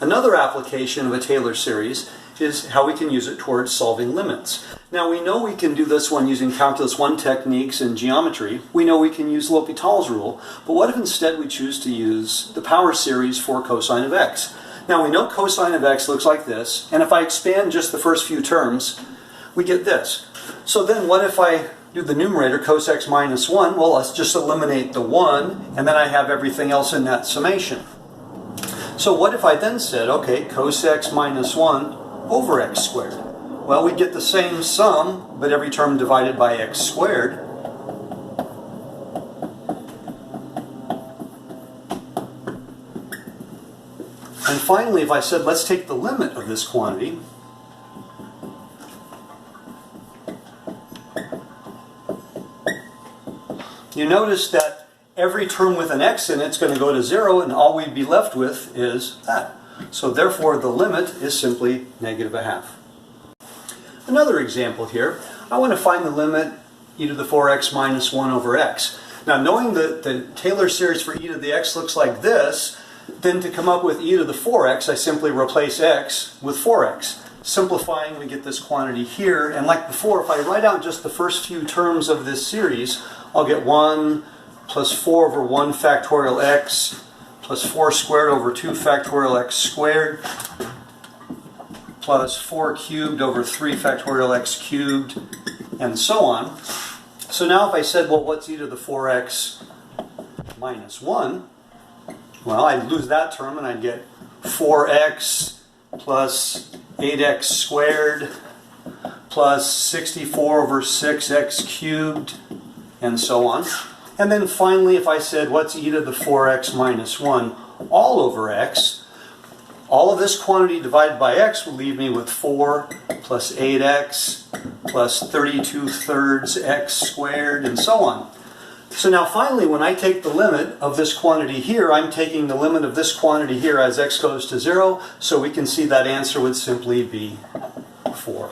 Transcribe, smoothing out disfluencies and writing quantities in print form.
Another application of a Taylor series is how we can use it towards solving limits. Now we know we can do this one using Calculus 1 techniques and geometry. We know we can use L'Hopital's rule, but what if instead we choose to use the power series for cosine of x? Now we know cosine of x looks like this, and if I expand just the first few terms, we get this. So then what if I do the numerator, cos x minus 1? Well, let's just eliminate the 1, and then I have everything else in that summation. So what if I then said, okay, cos x minus 1 over x squared? Well, we get the same sum, but every term divided by x squared. And finally, if I said, let's take the limit of this quantity, you notice that every term with an x in it is going to go to 0, and all we'd be left with is that. So therefore, the limit is simply -1/2. Another example here, I want to find the limit e to the 4x minus 1 over x. Now, knowing that the Taylor series for e to the x looks like this, then to come up with e to the 4x, I simply replace x with 4x. Simplifying, we get this quantity here, and like before, if I write out just the first few terms of this series, I'll get 1 plus 4 over 1 factorial x plus 4 squared over 2 factorial x squared plus 4 cubed over 3 factorial x cubed, and so on. So now if I said, well, what's e to the 4x minus 1? Well, I'd lose that term and I'd get 4x plus 8x squared plus 64 over 6x cubed, and so on. And then finally, if I said, what's e to the 4x minus 1 all over x? All of this quantity divided by x will leave me with 4 plus 8x plus 32/3 x squared, and so on. So now finally, when I take the limit of this quantity here, I'm taking the limit of this quantity here as x goes to 0, so we can see that answer would simply be 4.